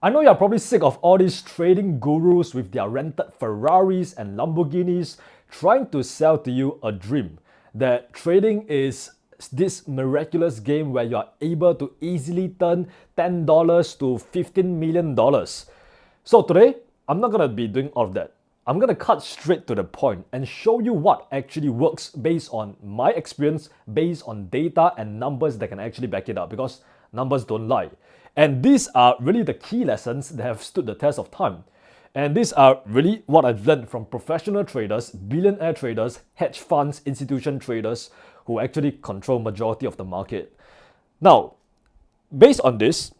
I know you're probably sick of all these trading gurus with their rented Ferraris and Lamborghinis trying to sell to you a dream that trading is this miraculous game where you're able to easily turn $10 to $15 million. So today, I'm not gonna be doing all of that. I'm gonna cut straight to the point and show you what actually works based on my experience, based on data and numbers that can actually back it up because numbers don't lie. And these are really the key lessons that have stood the test of time. And these are really what I've learned from professional traders, billionaire traders, hedge funds, institution traders who actually control majority of the market. Now, based on this,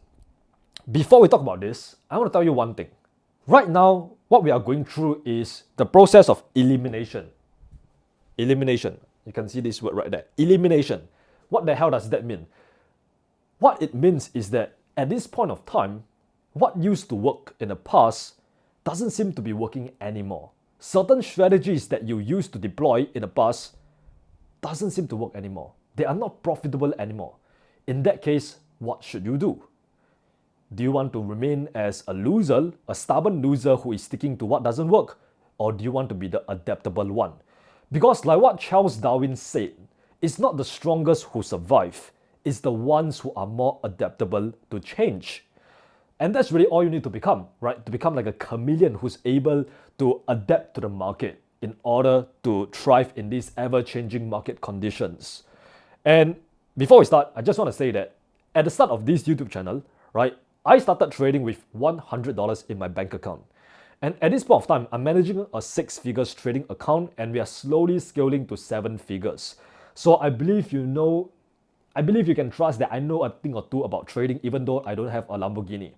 before we talk about this, I want to tell you one thing. Right now, what we are going through is the process of elimination. Elimination. You can see this word right there. Elimination. What the hell does that mean? What it means is that at this point of time, what used to work in the past doesn't seem to be working anymore. Certain strategies that you used to deploy in the past doesn't seem to work anymore. They are not profitable anymore. In that case, what should you do? Do you want to remain as a loser, a stubborn loser who is sticking to what doesn't work? Or do you want to be the adaptable one? Because like what Charles Darwin said, it's not the strongest who survive, it's the ones who are more adaptable to change. And that's really all you need to become, right? To become like a chameleon who's able to adapt to the market in order to thrive in these ever-changing market conditions. And before we start, I just want to say that at the start of this YouTube channel, right, I started trading with $100 in my bank account. And at this point of time, I'm managing a 6-figure trading account and we are slowly scaling to 7 figures. So I believe you can trust that I know a thing or two about trading even though I don't have a Lamborghini.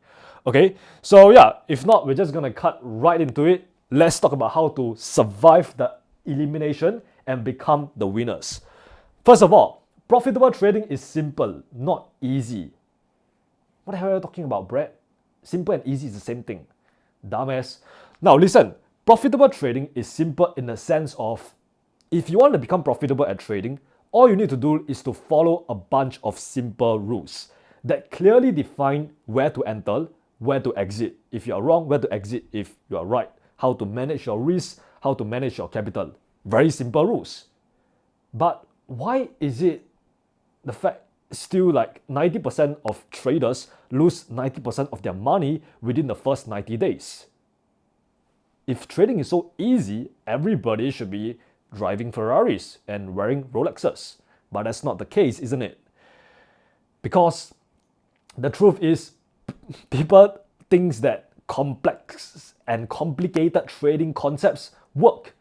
Okay, so yeah, if not, we're just gonna cut right into it. Let's talk about how to survive the elimination and become the winners. First of all, profitable trading is simple, not easy. What the hell are you talking about, Brad? Simple and easy is the same thing. Dumbass. Now listen, profitable trading is simple in the sense of if you want to become profitable at trading, all you need to do is to follow a bunch of simple rules that clearly define where to enter, where to exit. If you are wrong, where to exit if you are right. How to manage your risk, how to manage your capital. Very simple rules. But why is it the fact still like 90% of traders lose 90% of their money within the first 90 days? If trading is so easy, everybody should be driving Ferraris and wearing Rolexes. But that's not the case, isn't it? Because the truth is, people think that complex and complicated trading concepts work.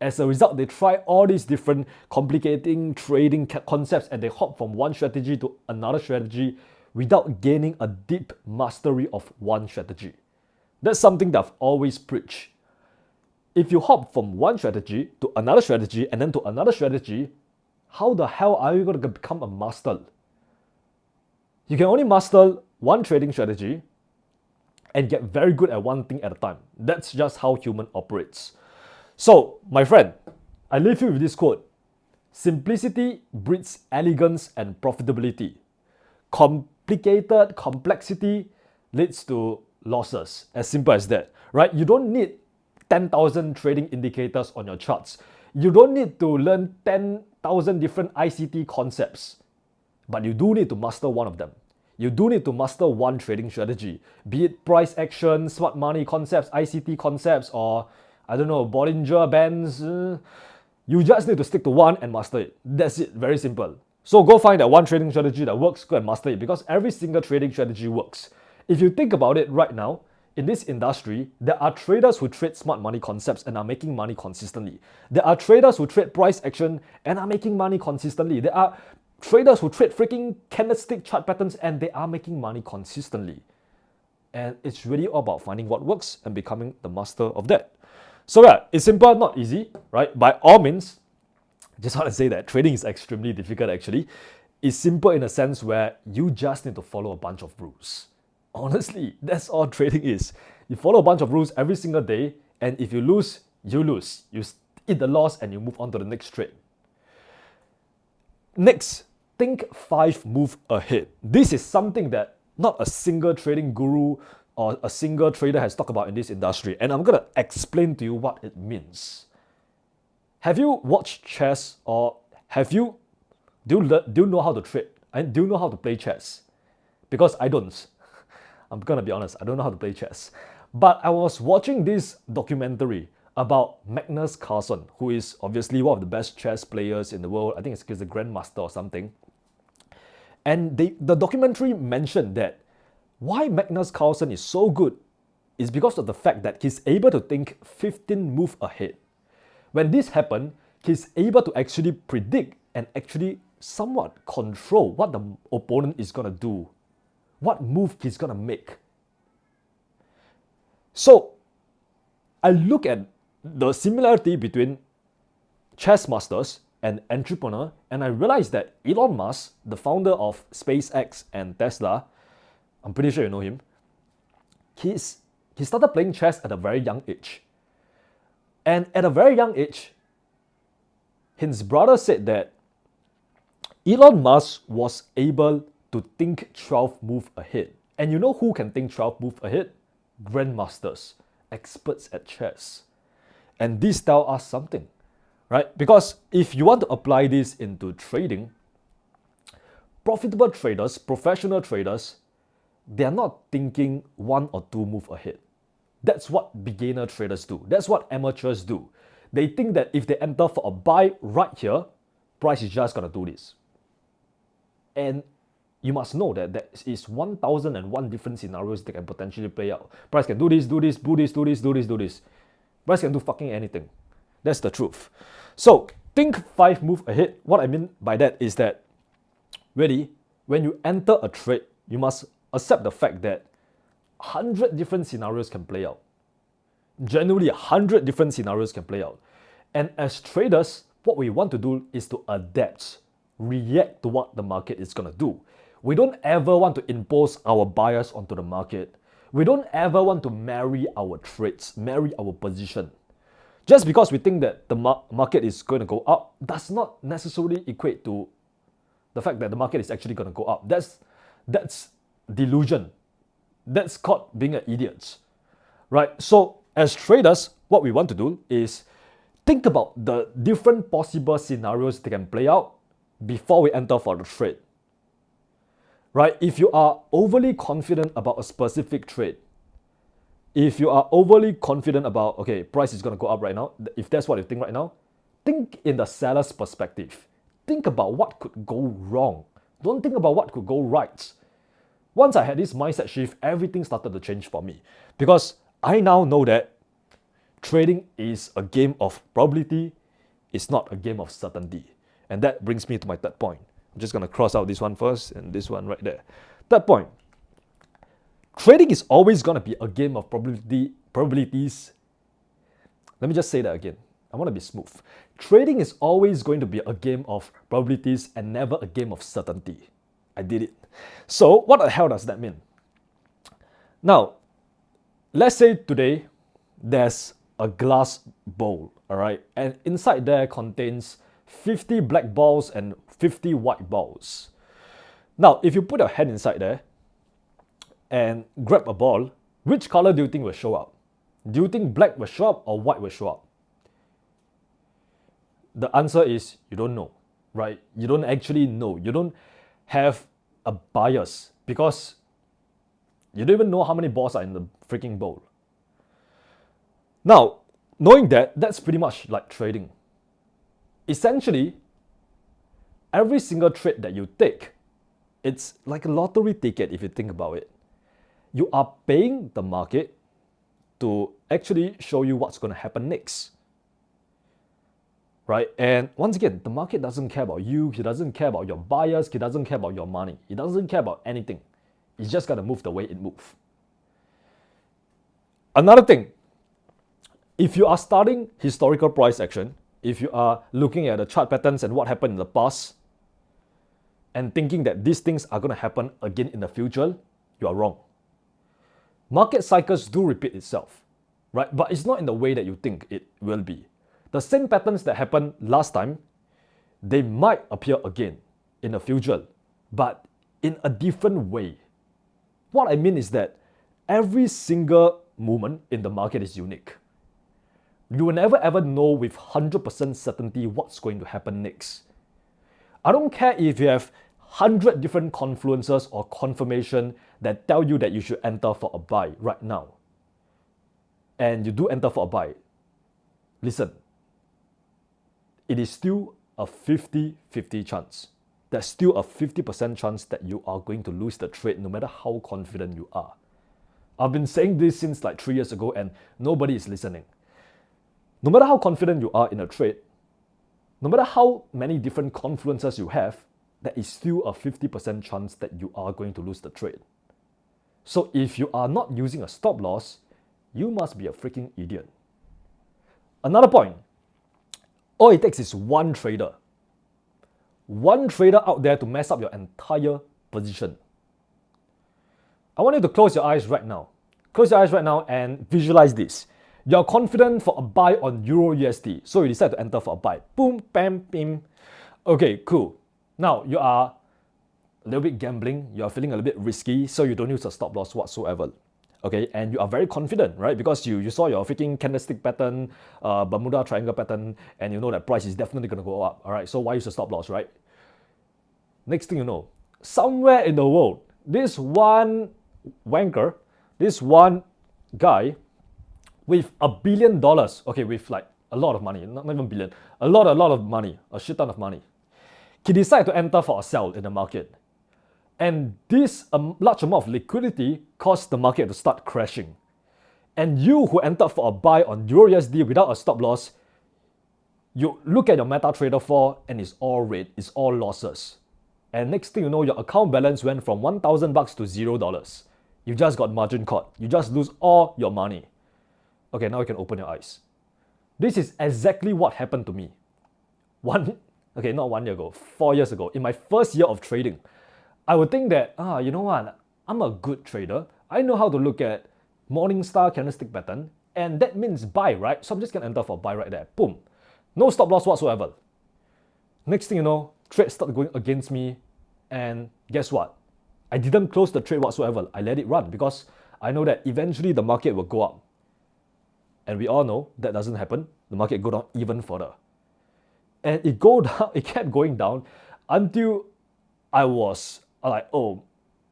As a result, they try all these different complicating trading concepts and they hop from one strategy to another strategy without gaining a deep mastery of one strategy. That's something that I've always preached. If you hop from one strategy to another strategy and then to another strategy, how the hell are you going to become a master? You can only master one trading strategy and get very good at one thing at a time. That's just how human operates. So, my friend, I leave you with this quote. Simplicity breeds elegance and profitability. Complicated complexity leads to losses. As simple as that, right? You don't need 10,000 trading indicators on your charts. You don't need to learn 10,000 different ICT concepts, but you do need to master one of them. You do need to master one trading strategy, be it price action, smart money concepts, ICT concepts, or I don't know, Bollinger Bands. You just need to stick to one and master it. That's it, very simple. So go find that one trading strategy that works, go and master it because every single trading strategy works. If you think about it right now, in this industry, there are traders who trade smart money concepts and are making money consistently. There are traders who trade price action and are making money consistently. There are traders who trade freaking candlestick chart patterns and they are making money consistently. And it's really all about finding what works and becoming the master of that. So yeah, it's simple, not easy, right? By all means, just want to say that trading is extremely difficult actually. It's simple in a sense where you just need to follow a bunch of rules. Honestly, that's all trading is. You follow a bunch of rules every single day, and if you lose, you lose. You eat the loss and you move on to the next trade. Next, think 5 moves ahead. This is something that not a single trading guru or a single trader has talked about in this industry, and I'm gonna explain to you what it means. Have you watched chess, or do you know how to trade? And do you know how to play chess? Because I don't. I'm gonna be honest, I don't know how to play chess. But I was watching this documentary about Magnus Carlsen, who is obviously one of the best chess players in the world. I think he's a grandmaster or something. And the documentary mentioned that why Magnus Carlsen is so good is because of the fact that he's able to think 15 moves ahead. When this happened, he's able to actually predict and actually somewhat control what the opponent is going to do, what move he's going to make. So I look at the similarity between chess masters and entrepreneur, and I realized that Elon Musk, the founder of SpaceX and Tesla, I'm pretty sure you know him, he started playing chess at a very young age. And at a very young age, his brother said that Elon Musk was able to think 12 moves ahead. And you know who can think 12 moves ahead? Grandmasters, experts at chess. And this tells us something, right? Because if you want to apply this into trading, profitable traders, professional traders, they are not thinking 1 or 2 moves ahead. That's what beginner traders do. That's what amateurs do. They think that if they enter for a buy right here, price is just going to do this. And you must know that there is 1001 different scenarios that can potentially play out. Price can do this, do this, do this, do this, do this, do this. Price can do fucking anything. That's the truth. So think 5 moves ahead. What I mean by that is that really, when you enter a trade, you must accept the fact that 100 different scenarios can play out. Generally, 100 different scenarios can play out. And as traders, what we want to do is to adapt, react to what the market is going to do. We don't ever want to impose our bias onto the market. We don't ever want to marry our trades, marry our position. Just because we think that the market is going to go up does not necessarily equate to the fact that the market is actually going to go up. That's delusion. That's called being an idiot, right? So as traders, what we want to do is think about the different possible scenarios that can play out before we enter for the trade, right? If you are overly confident about a specific trade, if you are overly confident about, okay, price is going to go up right now, if that's what you think right now, think in the seller's perspective. Think about what could go wrong. Don't think about what could go right. Once I had this mindset shift, everything started to change for me, because I now know that trading is a game of probability, it's not a game of certainty. And that brings me to my third point. I'm just going to cross out this one first and this one right there. Third point. Trading is always going to be a game of probabilities. Let me just say that again. I want to be smooth. Trading is always going to be a game of probabilities and never a game of certainty. I did it. So what the hell does that mean? Now, let's say today there's a glass bowl, all right? And inside there contains 50 black balls and 50 white balls. Now, if you put your hand inside there and grab a ball, which color do you think will show up? Do you think black will show up or white will show up? The answer is you don't know, right? You don't actually know. You don't have a bias because you don't even know how many balls are in the freaking bowl. Now, knowing that, that's pretty much like trading. Essentially, every single trade that you take, it's like a lottery ticket if you think about it. You are paying the market to actually show you what's going to happen next. Right? And once again, the market doesn't care about you. He doesn't care about your bias. He doesn't care about your money. He doesn't care about anything. It's just going to move the way it moves. Another thing, if you are studying historical price action, if you are looking at the chart patterns and what happened in the past and thinking that these things are going to happen again in the future, you are wrong. Market cycles do repeat itself, right? But it's not in the way that you think it will be. The same patterns that happened last time, they might appear again in the future, but in a different way. What I mean is that every single movement in the market is unique. You will never ever know with 100% certainty what's going to happen next. I don't care if you have 100 different confluences or confirmation that tell you that you should enter for a buy right now. And you do enter for a buy. Listen, it is still a 50-50 chance. There's still a 50% chance that you are going to lose the trade no matter how confident you are. I've been saying this since like 3 years ago and nobody is listening. No matter how confident you are in a trade, no matter how many different confluences you have, there is still a 50% chance that you are going to lose the trade. So if you are not using a stop loss, you must be a freaking idiot. Another point, all it takes is one trader. One trader out there to mess up your entire position. I want you to close your eyes right now. Close your eyes right now and visualize this. You're confident for a buy on Euro USD, so you decide to enter for a buy. Boom, bam, bim. Okay, cool. Now you are a little bit gambling, you are feeling a little bit risky, so you don't use a stop loss whatsoever. Okay, and you are very confident, right? Because you saw your freaking candlestick pattern, Bermuda triangle pattern, and you know that price is definitely going to go up. All right, so why use a stop loss, right? Next thing you know, somewhere in the world, this one wanker, this one guy with $1 billion, okay, with like a lot of money, not even billion, a lot of money, a shit ton of money, he decided to enter for a sell in the market. And this large amount of liquidity caused the market to start crashing. And you who entered for a buy on Euro USD without a stop loss, you look at your MetaTrader 4 and it's all red, it's all losses. And next thing you know, your account balance went from $1,000 to $0. You just got margin caught. You just lose all your money. Okay, now you can open your eyes. This is exactly what happened to me. Not 1 year ago, 4 years ago, in my first year of trading. I would think that, you know what, I'm a good trader. I know how to look at Morningstar candlestick pattern, and that means buy, right? So I'm just gonna enter for buy right there. Boom. No stop loss whatsoever. Next thing you know, trade started going against me, and guess what? I didn't close the trade whatsoever. I let it run because I know that eventually the market will go up. And we all know that doesn't happen. The market go down even further. And it kept going down until I was like, oh,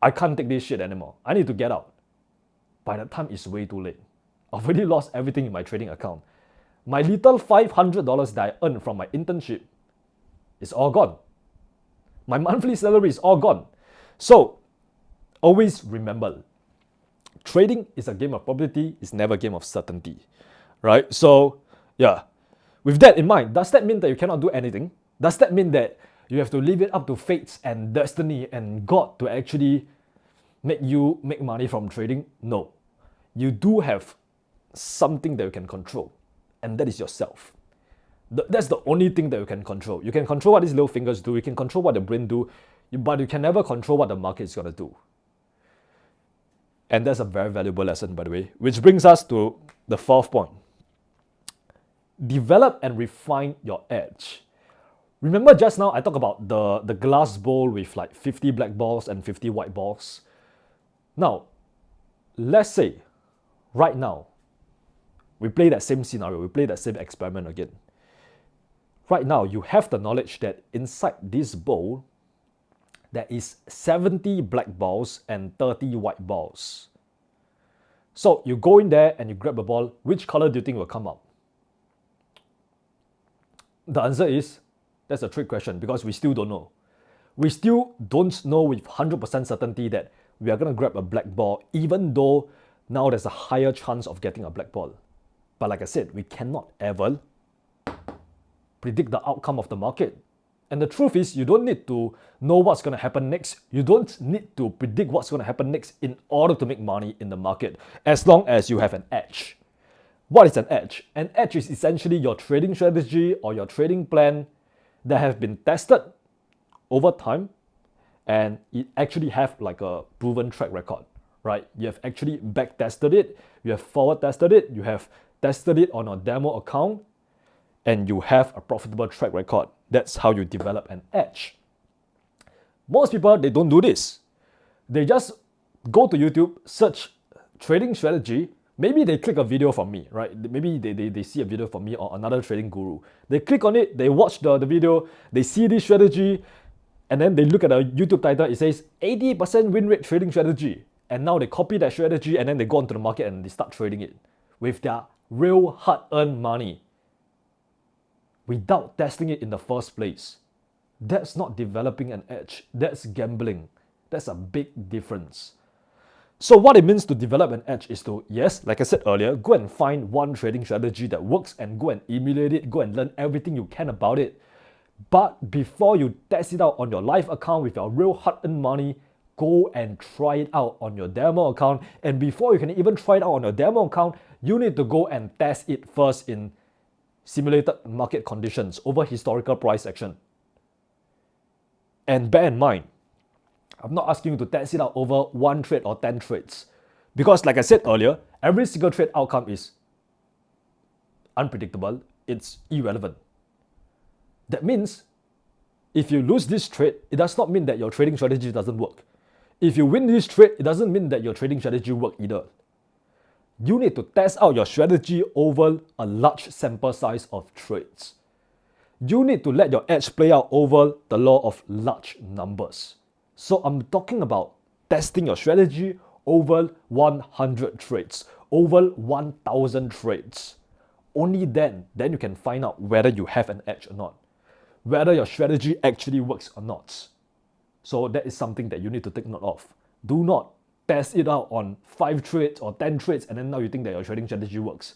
I can't take this shit anymore. I need to get out. By that time, it's way too late. I've already lost everything in my trading account. My little $500 that I earned from my internship is all gone. My monthly salary is all gone. So, always remember, trading is a game of probability, it's never a game of certainty. Right? So, yeah. With that in mind, does that mean that you cannot do anything? Does that mean that you have to leave it up to fates and destiny and God to actually make you make money from trading? No. You do have something that you can control, and that is yourself. That's the only thing that you can control. You can control what these little fingers do, you can control what the brain do, but you can never control what the market is going to do. And that's a very valuable lesson, by the way, which brings us to the fourth point. Develop and refine your edge. Remember just now I talked about the glass bowl with like 50 black balls and 50 white balls. Now, let's say right now, we play that same scenario, we play that same experiment again. Right now, you have the knowledge that inside this bowl, there is 70 black balls and 30 white balls. So you go in there and you grab a ball, which color do you think will come out? The answer is, that's a trick question because we still don't know. We still don't know with 100% certainty that we are going to grab a black ball, even though now there's a higher chance of getting a black ball. But like I said, we cannot ever predict the outcome of the market. And the truth is, you don't need to know what's going to happen next. You don't need to predict what's going to happen next in order to make money in the market, as long as you have an edge. What is an edge? An edge is essentially your trading strategy or your trading plan that have been tested over time, and it actually have like a proven track record, right? You have actually back tested it, you have forward tested it, you have tested it on a demo account, and you have a profitable track record. That's how you develop an edge. Most people, they don't do this. They just go to YouTube, search trading strategy, maybe they click a video from me, right? Maybe they see a video from me or another trading guru. They click on it, they watch the video, they see this strategy, and then they look at the YouTube title, it says 80% win rate trading strategy. And now they copy that strategy and then they go onto the market and they start trading it with their real hard-earned money without testing it in the first place. That's not developing an edge. That's gambling. That's a big difference. So what it means to develop an edge is to, yes, like I said earlier, go and find one trading strategy that works and go and emulate it, go and learn everything you can about it. But before you test it out on your live account with your real hard-earned money, go and try it out on your demo account. And before you can even try it out on your demo account, you need to go and test it first in simulated market conditions over historical price action. And bear in mind, I'm not asking you to test it out over 1 trade or 10 trades. Because like I said earlier, every single trade outcome is unpredictable, it's irrelevant. That means if you lose this trade, it does not mean that your trading strategy doesn't work. If you win this trade, it doesn't mean that your trading strategy works either. You need to test out your strategy over a large sample size of trades. You need to let your edge play out over the law of large numbers. So I'm talking about testing your strategy over 100 trades, over 1,000 trades. Only then you can find out whether you have an edge or not, whether your strategy actually works or not. So that is something that you need to take note of. Do not test it out on 5 trades or 10 trades and then now you think that your trading strategy works.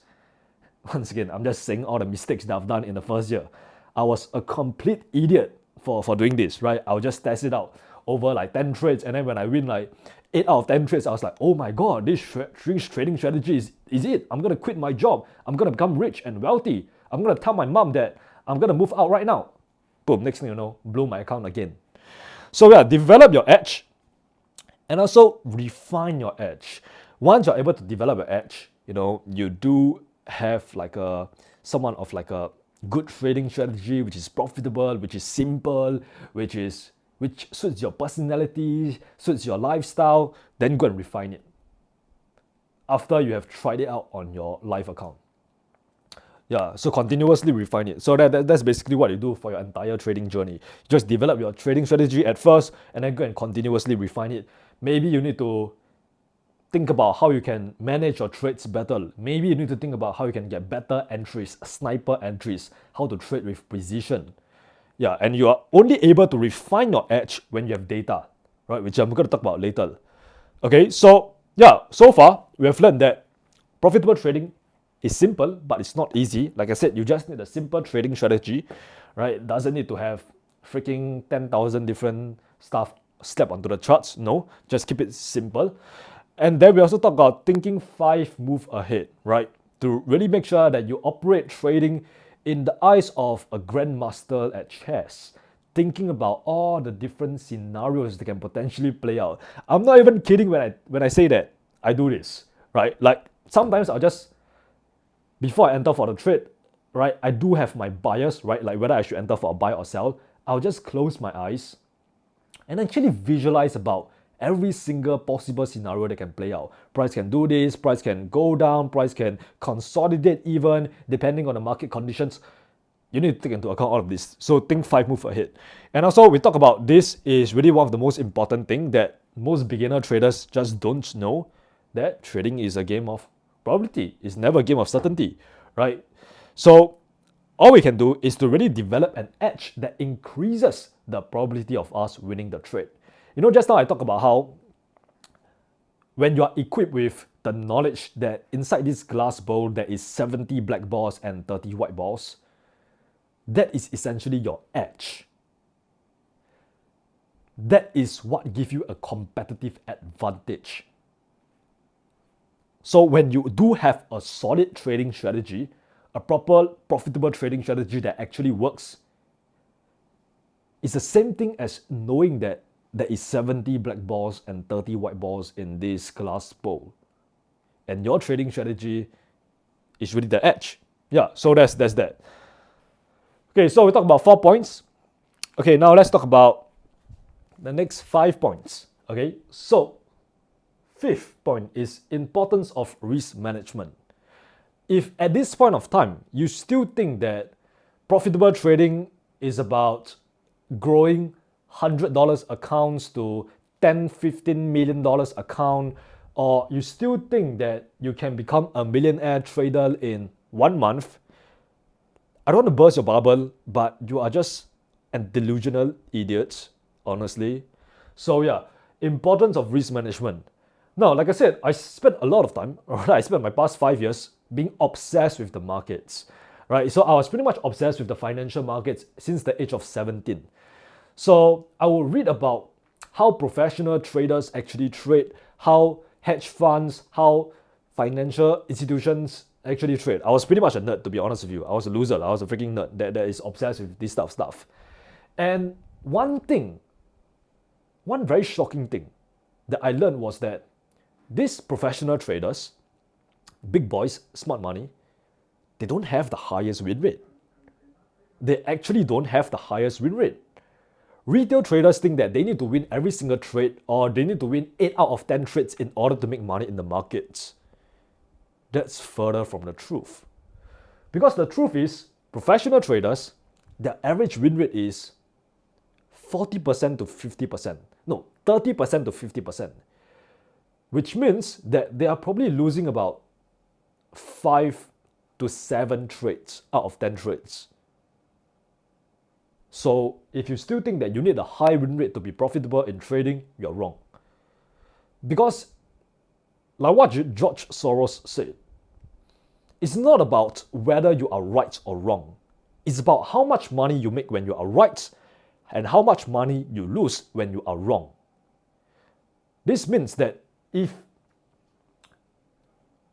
Once again, I'm just saying all the mistakes that I've done in the first year. I was a complete idiot for doing this, right? I'll just test it out over like 10 trades and then when I win like 8 out of 10 trades, I was like, oh my god, this trading strategy is it. I'm going to quit my job. I'm going to become rich and wealthy. I'm going to tell my mom that I'm going to move out right now. Boom, next thing you know, blew my account again. So yeah, develop your edge and also refine your edge. Once you're able to develop your edge, you do have like somewhat of like a good trading strategy, which is profitable, which is simple, which suits your personality, suits your lifestyle, then go and refine it after you have tried it out on your live account. Yeah, so continuously refine it. So that's basically what you do for your entire trading journey. Just develop your trading strategy at first and then go and continuously refine it. Maybe you need to think about how you can manage your trades better. Maybe you need to think about how you can get better entries, sniper entries, how to trade with precision. Yeah, and you are only able to refine your edge when you have data, right? Which I'm going to talk about later. Okay, so yeah, so far we have learned that profitable trading is simple, but it's not easy. Like I said, you just need a simple trading strategy, right? It doesn't need to have freaking 10,000 different stuff slapped onto the charts. No, just keep it simple. And then we also talk about thinking 5 moves ahead, right? To really make sure that you operate trading in the eyes of a grandmaster at chess, thinking about all the different scenarios that can potentially play out. I'm not even kidding when I say that I do this, right? Like sometimes I'll just, before I enter for the trade, right, I do have my bias, right? Like whether I should enter for a buy or sell. I'll just close my eyes and actually visualize about every single possible scenario that can play out. Price can do this, price can go down, price can consolidate even, depending on the market conditions. You need to take into account all of this. So think 5 moves ahead. And also we talk about this is really one of the most important things that most beginner traders just don't know, that trading is a game of probability. It's never a game of certainty, right? So all we can do is to really develop an edge that increases the probability of us winning the trade. Just now I talked about how when you are equipped with the knowledge that inside this glass bowl there is 70 black balls and 30 white balls, that is essentially your edge. That is what gives you a competitive advantage. So when you do have a solid trading strategy, a proper profitable trading strategy that actually works, it's the same thing as knowing that there is 70 black balls and 30 white balls in this glass bowl. And your trading strategy is really the edge. Yeah, so that's that. Okay, so we talked about 4 points. Okay, now let's talk about the next 5 points. Okay, so fifth point is importance of risk management. If at this point of time, you still think that profitable trading is about growing $100 accounts to $10, $15 million account, or you still think that you can become a millionaire trader in 1 month, I don't want to burst your bubble, but you are just a delusional idiot, honestly. So yeah, importance of risk management. Now, like I said, I spent a lot of time, I spent my past 5 years being obsessed with the markets, right? So I was pretty much obsessed with the financial markets since the age of 17. So I will read about how professional traders actually trade, how hedge funds, how financial institutions actually trade. I was pretty much a nerd, to be honest with you. I was a loser. I was a freaking nerd that is obsessed with this stuff. And one very shocking thing that I learned was that these professional traders, big boys, smart money, they don't have the highest win rate. They actually don't have the highest win rate. Retail traders think that they need to win every single trade, or they need to win 8 out of 10 trades in order to make money in the markets. That's further from the truth. Because the truth is, professional traders, their average win rate is 40% to 50%. No, 30% to 50%. Which means that they are probably losing about 5 to 7 trades out of 10 trades. So if you still think that you need a high win rate to be profitable in trading, you're wrong. Because like what George Soros said, it's not about whether you are right or wrong. It's about how much money you make when you are right and how much money you lose when you are wrong. This means that if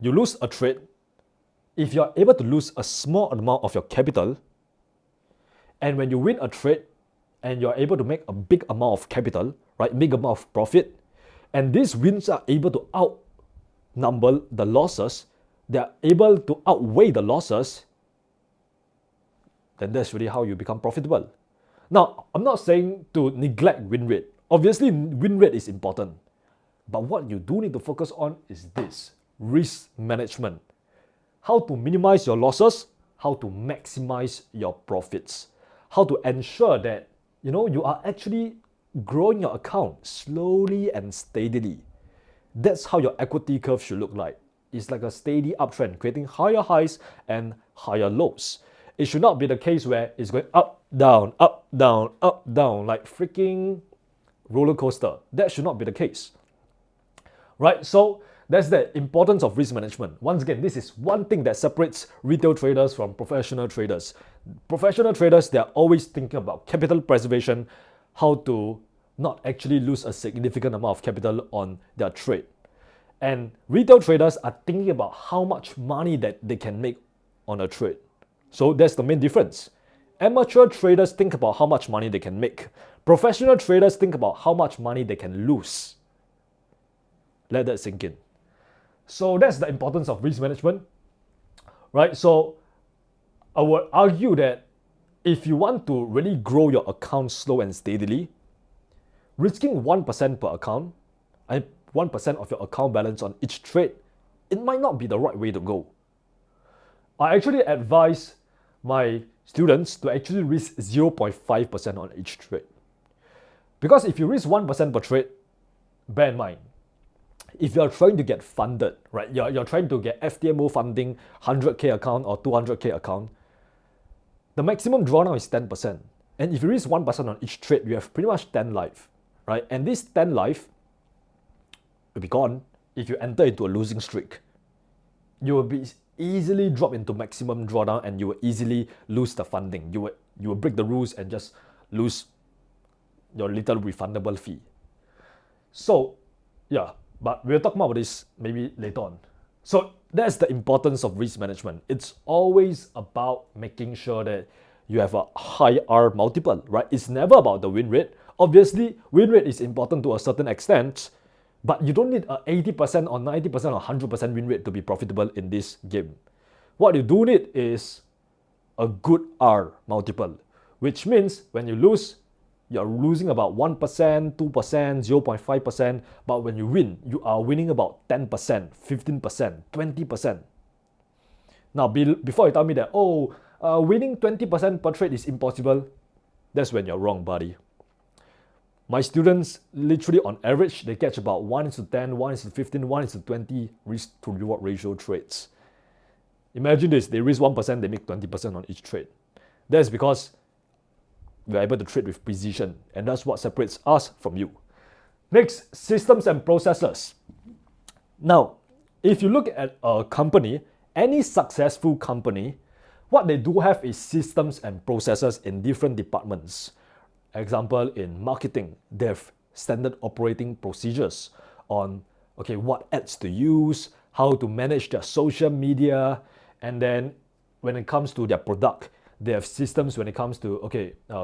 you lose a trade, if you are able to lose a small amount of your capital, and when you win a trade and you're able to make a big amount of capital, right, big amount of profit, and these wins are able to outnumber the losses, they are able to outweigh the losses, then that's really how you become profitable. Now, I'm not saying to neglect win rate. Obviously, win rate is important. But what you do need to focus on is this: risk management. How to minimize your losses, how to maximize your profits, how to ensure that you are actually growing your account slowly and steadily. That's how your equity curve should look like. It's like a steady uptrend, creating higher highs and higher lows. It should not be the case where it's going up, down, up, down, up, down, like freaking roller coaster. That should not be the case. Right? So that's the importance of risk management. Once again, this is one thing that separates retail traders from professional traders. Professional traders, they're always thinking about capital preservation, how to not actually lose a significant amount of capital on their trade. And retail traders are thinking about how much money that they can make on a trade. So that's the main difference. Amateur traders think about how much money they can make. Professional traders think about how much money they can lose. Let that sink in. So that's the importance of risk management, right? So I would argue that if you want to really grow your account slow and steadily, risking 1% per account and 1% of your account balance on each trade, it might not be the right way to go. I actually advise my students to actually risk 0.5% on each trade. Because if you risk 1% per trade, bear in mind, if you're trying to get funded, right, you're trying to get FTMO funding, 100K account or 200K account, the maximum drawdown is 10%. And if you risk 1% on each trade, you have pretty much 10 life, right? And this 10 life will be gone if you enter into a losing streak. You will be easily drop into maximum drawdown and you will easily lose the funding. You will break the rules and just lose your little refundable fee. So, yeah. But we'll talk more about this maybe later on. So that's the importance of risk management. It's always about making sure that you have a high R multiple, right? It's never about the win rate. Obviously, win rate is important to a certain extent, but you don't need a 80% or 90% or 100% win rate to be profitable in this game. What you do need is a good R multiple, which means when you lose, you're losing about 1%, 2%, 0.5%, but when you win, you are winning about 10%, 15%, 20%. Now, before you tell me that, winning 20% per trade is impossible, that's when you're wrong, buddy. My students, literally on average, they catch about 1:10, 1:15, 1:20 risk to reward ratio trades. Imagine this, they risk 1%, they make 20% on each trade. That's because we're able to trade with precision, and that's what separates us from you. Next, systems and processes. Now, if you look at a company, any successful company, what they do have is systems and processes in different departments. Example, in marketing, they have standard operating procedures on what ads to use, how to manage their social media, and then when it comes to their product, they have systems when it comes to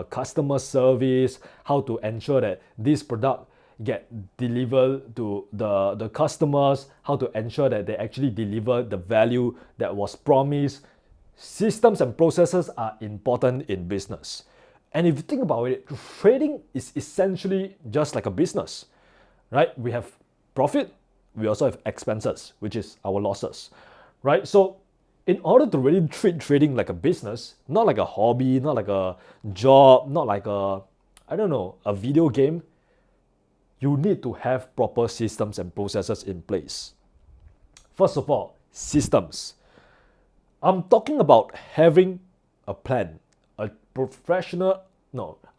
customer service, how to ensure that this product get delivered to the customers, how to ensure that they actually deliver the value that was promised. Systems and processes are important in business. And if you think about it, trading is essentially just like a business, right? We have profit, we also have expenses, which is our losses, right? So in order to really treat trading like a business, not like a hobby, not like a job, not like a video game, you need to have proper systems and processes in place. First of all, systems. I'm talking about having a plan, a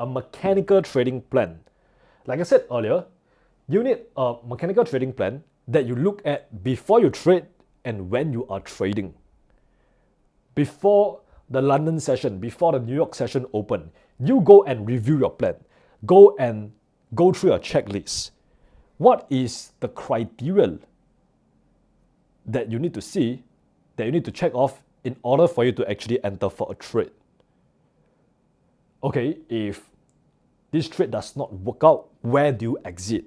mechanical trading plan. Like I said earlier, you need a mechanical trading plan that you look at before you trade and when you are trading. Before the London session, before the New York session open, you go and review your plan. Go through your checklist. What is the criteria that you need to see, that you need to check off in order for you to actually enter for a trade? Okay, if this trade does not work out, where do you exit?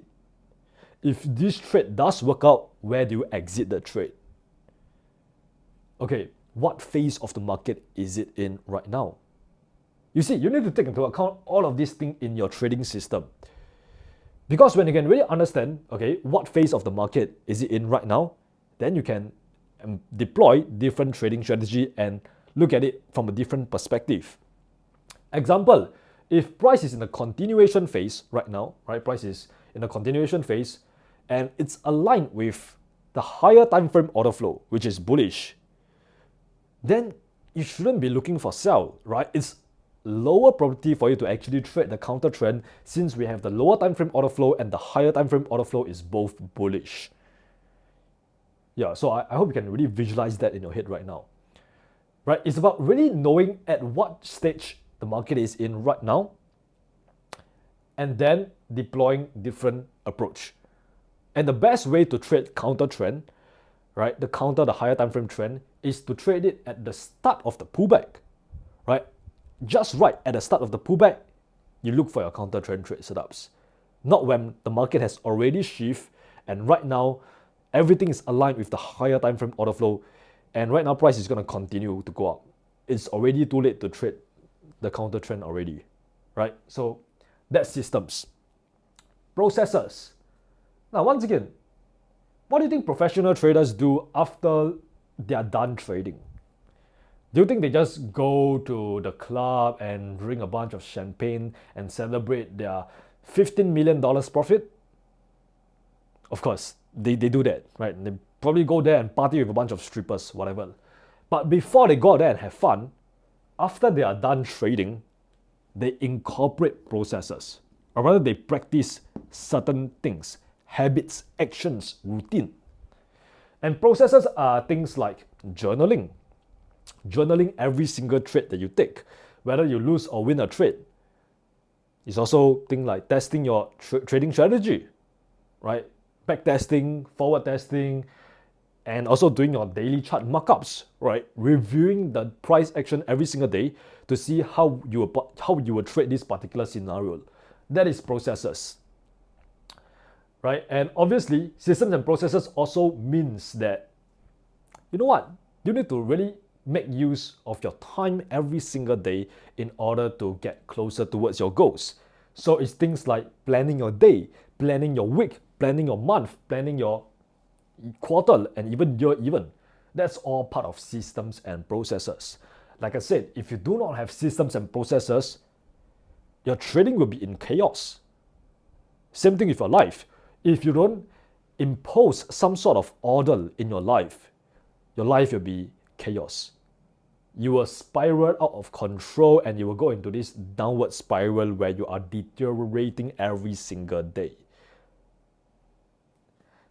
If this trade does work out, where do you exit the trade? Okay, what phase of the market is it in right now? You see, you need to take into account all of these things in your trading system. Because when you can really understand, what phase of the market is it in right now, then you can deploy different trading strategy and look at it from a different perspective. Example, if price is in a continuation phase right now, right? Price is in a continuation phase and it's aligned with the higher time frame order flow, which is bullish, then you shouldn't be looking for sell, right? It's lower probability for you to actually trade the counter trend since we have the lower time frame order flow and the higher time frame order flow is both bullish. Yeah, so I hope you can really visualize that in your head right now. Right? It's about really knowing at what stage the market is in right now and then deploying different approach. And the best way to trade counter trend, right? The higher time frame trend is to trade it at the start of the pullback, right? Just right at the start of the pullback, you look for your counter trend trade setups. Not when the market has already shifted and right now everything is aligned with the higher time frame order flow and right now price is going to continue to go up. It's already too late to trade the counter trend already, right? So that's systems. Processes. Now once again, what do you think professional traders do after they are done trading? Do you think they just go to the club and drink a bunch of champagne and celebrate their $15 million profit? Of course, they do that, right? They probably go there and party with a bunch of strippers, whatever. But before they go there and have fun, after they are done trading, they incorporate processes. Or rather, they practice certain things, habits, actions, routine. And processes are things like journaling. Journaling every single trade that you take, whether you lose or win a trade. It's also things like testing your trading strategy, right? Back testing, forward testing, and also doing your daily chart markups, right? Reviewing the price action every single day to see how you will trade this particular scenario. That is processes, right? And obviously, systems and processes also means that, you know what? You need to really make use of your time every single day in order to get closer towards your goals. So it's things like planning your day, planning your week, planning your month, planning your quarter, and even year even. That's all part of systems and processes. Like I said, if you do not have systems and processes, your trading will be in chaos. Same thing with your life. If you don't impose some sort of order in your life will be chaos. You will spiral out of control and you will go into this downward spiral where you are deteriorating every single day.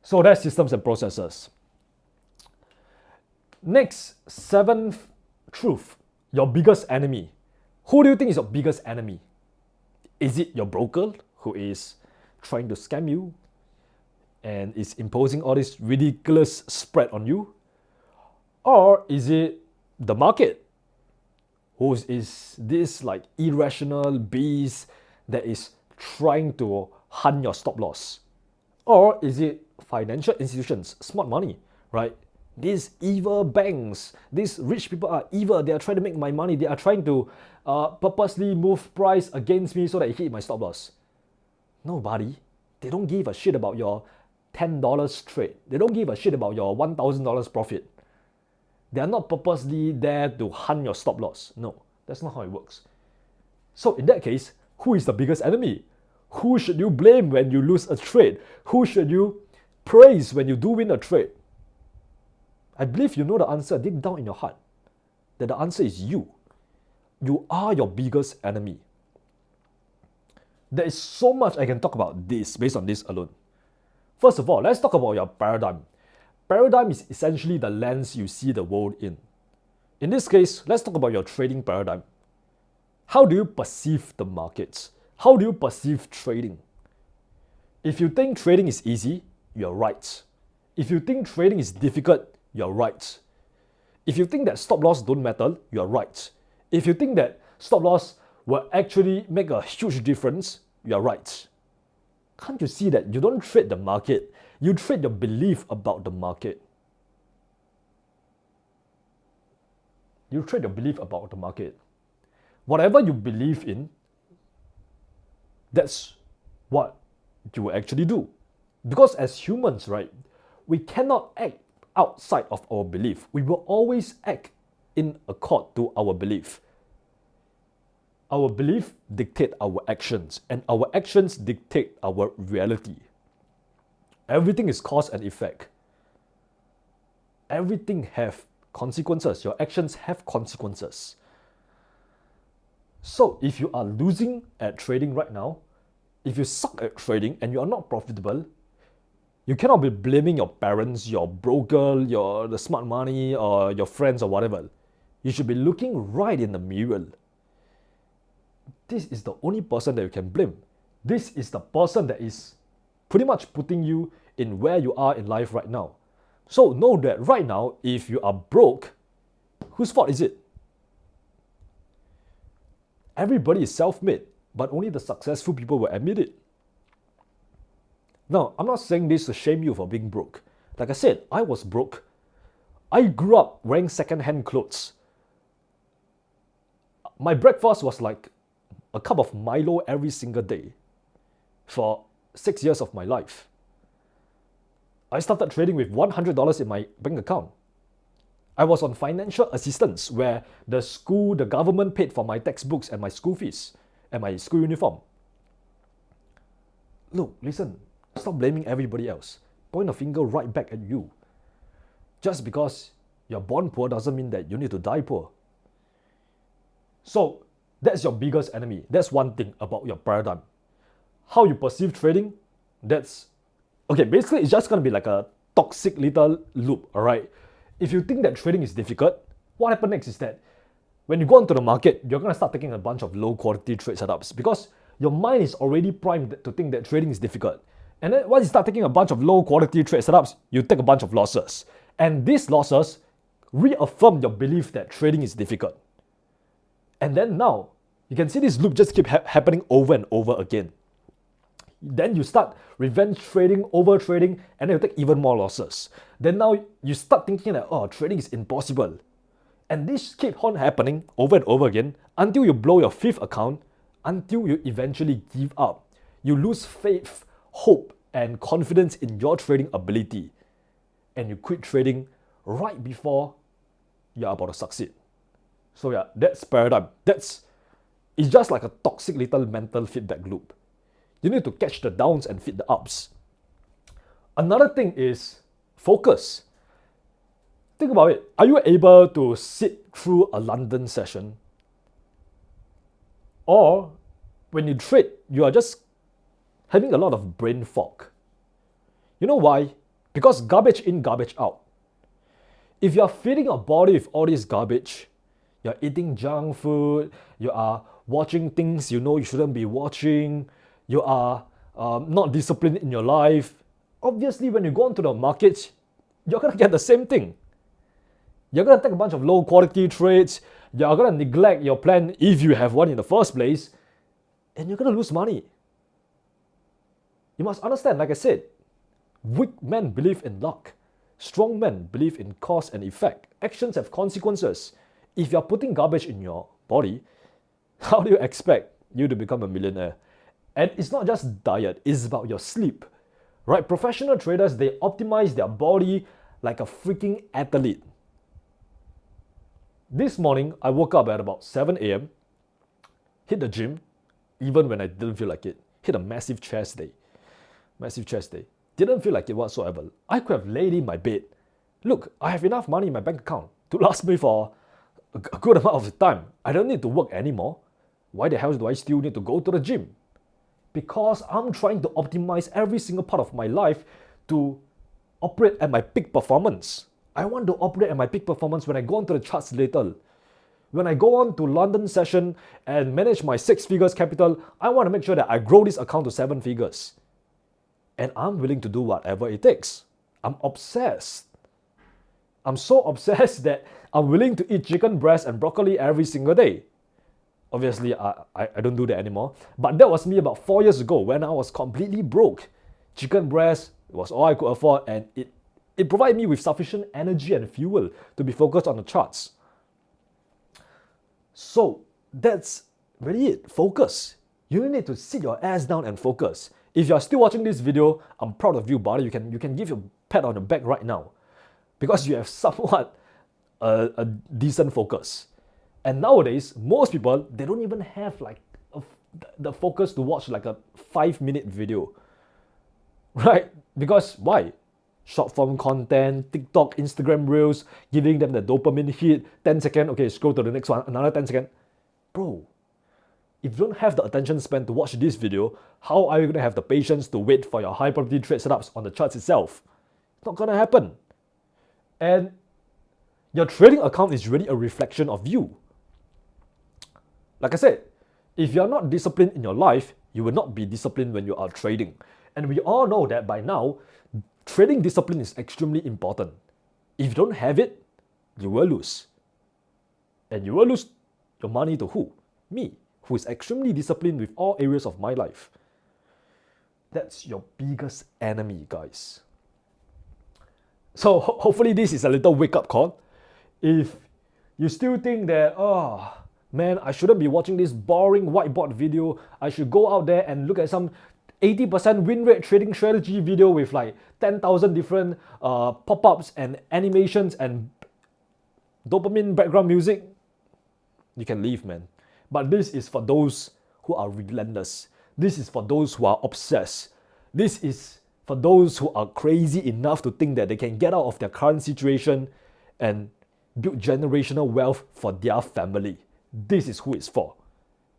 So that's systems and processes. Next, seventh truth, your biggest enemy. Who do you think is your biggest enemy? Is it your broker who is trying to scam you and is imposing all this ridiculous spread on you? Or is it the market, who is this like irrational beast that is trying to hunt your stop loss? Or is it financial institutions, smart money, right? These evil banks, these rich people are evil. They are trying to make my money. They are trying to purposely move price against me so that it hit my stop loss. Nobody. They don't give a shit about your $10 trade. They don't give a shit about your $1,000 profit. They are not purposely there to hunt your stop loss. No, that's not how it works. So in that case, who is the biggest enemy? Who should you blame when you lose a trade? Who should you praise when you do win a trade? I believe you know the answer deep down in your heart, that the answer is you. You are your biggest enemy. There is so much I can talk about this based on this alone. First of all, let's talk about your paradigm. Paradigm is essentially the lens you see the world in. In this case, let's talk about your trading paradigm. How do you perceive the markets? How do you perceive trading? If you think trading is easy, you're right. If you think trading is difficult, you're right. If you think that stop loss don't matter, you're right. If you think that stop loss will actually make a huge difference, you're right. Can't you see that you don't trade the market, you trade your belief about the market? You trade your belief about the market. Whatever you believe in, that's what you will actually do. Because as humans, right, we cannot act outside of our belief. We will always act in accord to our belief. Our belief dictate our actions, and our actions dictate our reality. Everything is cause and effect. Everything have consequences. Your actions have consequences. So if you are losing at trading right now, if you suck at trading and you are not profitable, you cannot be blaming your parents, your broker, the smart money, or your friends or whatever. You should be looking right in the mirror. This is the only person that you can blame. This is the person that is pretty much putting you in where you are in life right now. So know that right now, if you are broke, whose fault is it? Everybody is self-made, but only the successful people will admit it. Now, I'm not saying this to shame you for being broke. Like I said, I was broke. I grew up wearing second-hand clothes. My breakfast was like a cup of Milo every single day for 6 years of my life. I started trading with $100 in my bank account. I was on financial assistance where the government paid for my textbooks and my school fees and my school uniform. Look, listen, stop blaming everybody else. Point a finger right back at you. Just because you're born poor doesn't mean that you need to die poor. So that's your biggest enemy. That's one thing about your paradigm. How you perceive trading, basically it's just going to be like a toxic little loop, all right? If you think that trading is difficult, what happens next is that when you go into the market, you're going to start taking a bunch of low quality trade setups because your mind is already primed to think that trading is difficult. And then once you start taking a bunch of low quality trade setups, you take a bunch of losses. And these losses reaffirm your belief that trading is difficult. And then now, you can see this loop just keep happening over and over again. Then you start revenge trading, over trading, and then you take even more losses. Then now you start thinking that, trading is impossible. And this keeps on happening over and over again until you blow your 5th account, until you eventually give up. You lose faith, hope, and confidence in your trading ability. And you quit trading right before you're about to succeed. So yeah, that's paradigm. It's just like a toxic little mental feedback loop. You need to catch the downs and feed the ups. Another thing is focus. Think about it. Are you able to sit through a London session? Or when you trade, you are just having a lot of brain fog. You know why? Because garbage in, garbage out. If you're feeding your body with all this garbage, you're eating junk food, you are watching things you know you shouldn't be watching, you are not disciplined in your life, obviously when you go into the markets, you're going to get the same thing. You're going to take a bunch of low quality trades, you're going to neglect your plan if you have one in the first place, and you're going to lose money. You must understand, like I said, weak men believe in luck. Strong men believe in cause and effect. Actions have consequences. If you're putting garbage in your body, how do you expect you to become a millionaire? And it's not just diet, it's about your sleep. Right? Professional traders, they optimize their body like a freaking athlete. This morning, I woke up at about 7 a.m., hit the gym, even when I didn't feel like it. Hit a massive chest day. Didn't feel like it whatsoever. I could have laid in my bed. Look, I have enough money in my bank account to last me for a good amount of time. I don't need to work anymore. Why the hell do I still need to go to the gym? Because I'm trying to optimize every single part of my life to operate at my peak performance. I want to operate at my peak performance when I go onto the charts later. When I go on to London session and manage my 6 figures capital, I want to make sure that I grow this account to 7 figures. And I'm willing to do whatever it takes. I'm obsessed. I'm so obsessed that I'm willing to eat chicken breast and broccoli every single day. Obviously, I don't do that anymore. But that was me about 4 years ago when I was completely broke. Chicken breast was all I could afford, and it provided me with sufficient energy and fuel to be focused on the charts. So that's really it. Focus. You need to sit your ass down and focus. If you're still watching this video, I'm proud of you, buddy. You can give your pat on the back right now because you have somewhat a decent focus. And nowadays, most people, they don't even have like the focus to watch like a 5-minute video, right? Because why? Short form content, TikTok, Instagram Reels, giving them the dopamine hit, 10 seconds, okay, scroll to the next one, another 10 seconds. Bro, if you don't have the attention span to watch this video, how are you going to have the patience to wait for your high probability trade setups on the charts itself? It's not going to happen. And your trading account is really a reflection of you. Like I said, if you're not disciplined in your life, you will not be disciplined when you are trading. And we all know that by now, trading discipline is extremely important. If you don't have it, you will lose. And you will lose your money to who? Me, who is extremely disciplined with all areas of my life. That's your biggest enemy, guys. So hopefully this is a little wake-up call. If you still think that, oh, man, I shouldn't be watching this boring whiteboard video, I should go out there and look at some 80% win rate trading strategy video with like 10,000 different pop-ups and animations and dopamine background music, you can leave, man. But this is for those who are relentless. This is for those who are obsessed. This is for those who are crazy enough to think that they can get out of their current situation and build generational wealth for their family. This is who it's for.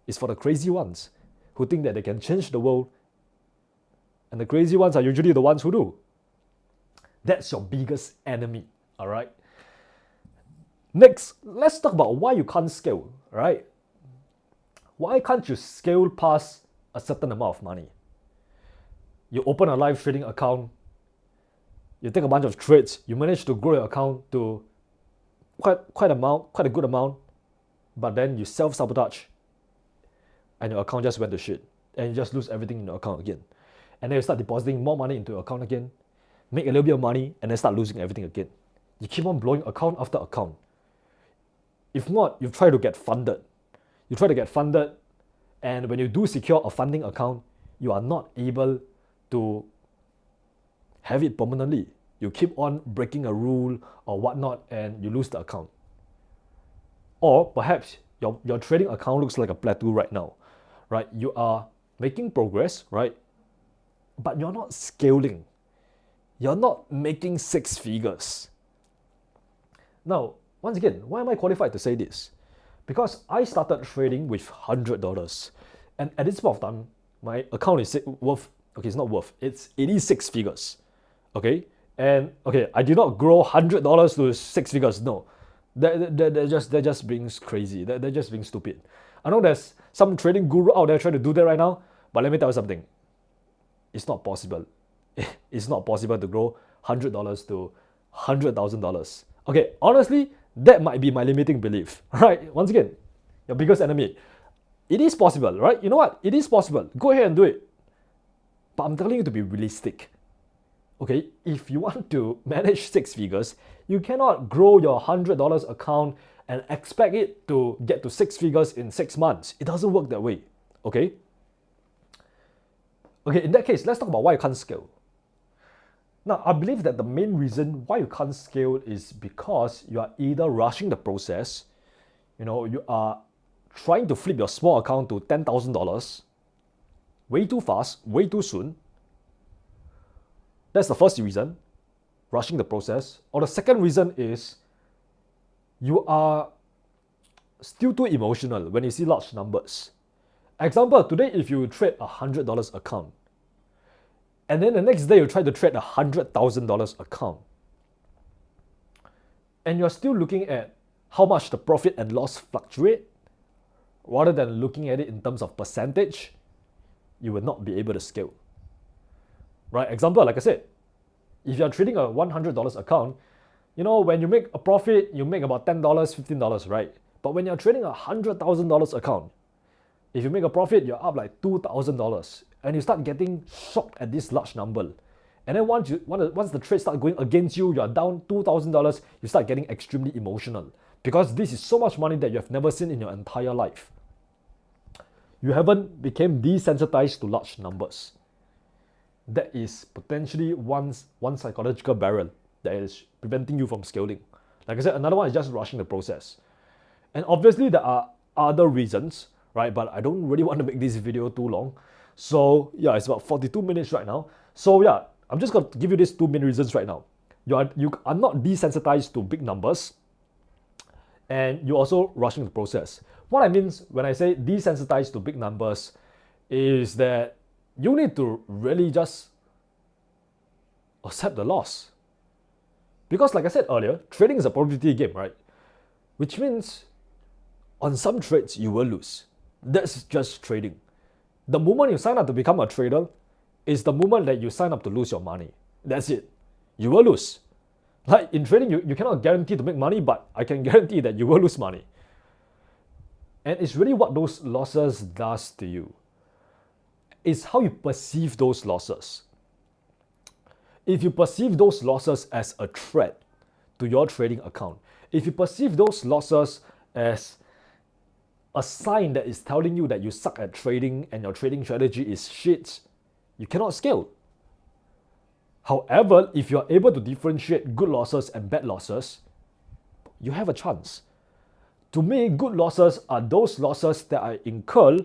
It's for the crazy ones who think that they can change the world. And the crazy ones are usually the ones who do. That's your biggest enemy, all right? Next, let's talk about why you can't scale, right? Why can't you scale past a certain amount of money? You open a live trading account, you take a bunch of trades, you manage to grow your account to quite a good amount, but then you self-sabotage and your account just went to shit and you just lose everything in your account again. And then you start depositing more money into your account again, make a little bit of money, and then start losing everything again. You keep on blowing account after account. If not, you try to get funded. You try to get funded, And when you do secure a funding account, you are not able to have it permanently. You keep on breaking a rule or whatnot and you lose the account. Or perhaps your trading account looks like a plateau right now, right? You are making progress, right? But you're not scaling. You're not making six figures. Now, once again, why am I qualified to say this? Because I started trading with $100. And at this point of time, my account is worth, okay, it's not worth, it's 86 figures. Okay? And okay, I did not grow $100 to six figures. No. They're just being crazy. They're just being stupid. I know there's some trading guru out there trying to do that right now, but let me tell you something. It's not possible. It's not possible to grow $100 to $100,000. Okay, honestly, that might be my limiting belief. Right? Once again, your biggest enemy. It is possible, right? You know what? It is possible. Go ahead and do it. But I'm telling you to be realistic. Okay, if you want to manage six figures, you cannot grow your $100 account and expect it to get to six figures in 6 months. It doesn't work that way. Okay? Okay, in that case, let's talk about why you can't scale. Now, I believe that the main reason why you can't scale is because you are either rushing the process, you are trying to flip your small account to $10,000 way too fast, way too soon. That's the first reason, rushing the process. Or the second reason is you are still too emotional when you see large numbers. Example, today if you trade a $100 account, and then the next day you try to trade a $100,000 account, and you're still looking at how much the profit and loss fluctuate, rather than looking at it in terms of percentage, you will not be able to scale. Right? Example, like I said, if you're trading a $100 account, when you make a profit, you make about $10, $15, right? But when you're trading a $100,000 account, if you make a profit, you're up like $2,000, and you start getting shocked at this large number. And then once the trade starts going against you, you're down $2,000, you start getting extremely emotional because this is so much money that you have never seen in your entire life. You haven't become desensitized to large numbers. That is potentially one psychological barrier that is preventing you from scaling. Like I said, another one is just rushing the process. And obviously there are other reasons, right? But I don't really want to make this video too long. So yeah, it's about 42 minutes right now. So yeah, I'm just going to give you these two main reasons right now. You are not desensitized to big numbers, and you're also rushing the process. What I mean when I say desensitized to big numbers is that you need to really just accept the loss. Because like I said earlier, trading is a probability game, right? Which means on some trades you will lose. That's just trading. The moment you sign up to become a trader is the moment that you sign up to lose your money. That's it. You will lose. Like in trading, you cannot guarantee to make money, but I can guarantee that you will lose money. And it's really what those losses does to you. It's how you perceive those losses. If you perceive those losses as a threat to your trading account, if you perceive those losses as a sign that is telling you that you suck at trading and your trading strategy is shit, you cannot scale. However, if you're able to differentiate good losses and bad losses, you have a chance. To me, good losses are those losses that I incur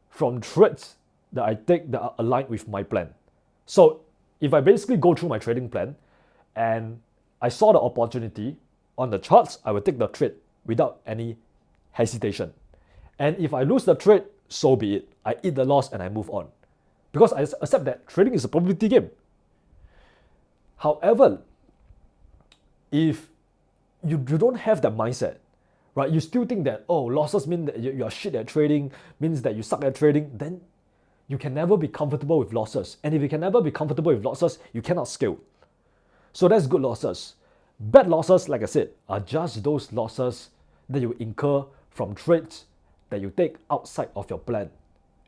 from trades that I take that are aligned with my plan. So if I basically go through my trading plan and I saw the opportunity on the charts, I will take the trade without any hesitation. And if I lose the trade, so be it. I eat the loss and I move on. Because I accept that trading is a probability game. However, if you don't have that mindset, right? You still think that, losses mean that you're shit at trading, means that you suck at trading, then you can never be comfortable with losses. And if you can never be comfortable with losses, you cannot scale. So that's good losses. Bad losses, like I said, are just those losses that you incur from trades that you take outside of your plan.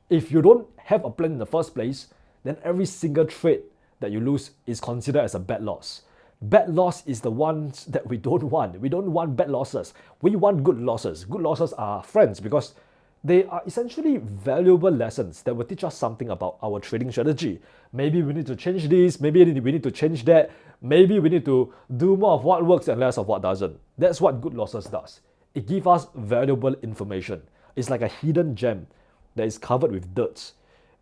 If you don't have a plan in the first place, then every single trade that you lose is considered as a bad loss. Bad loss is the ones that we don't want. We don't want bad losses. We want good losses. Good losses are friends because They are essentially valuable lessons that will teach us something about our trading strategy. Maybe we need to change this, maybe we need to change that, maybe we need to do more of what works and less of what doesn't. That's what good losses does. It gives us valuable information. It's like a hidden gem that is covered with dirt.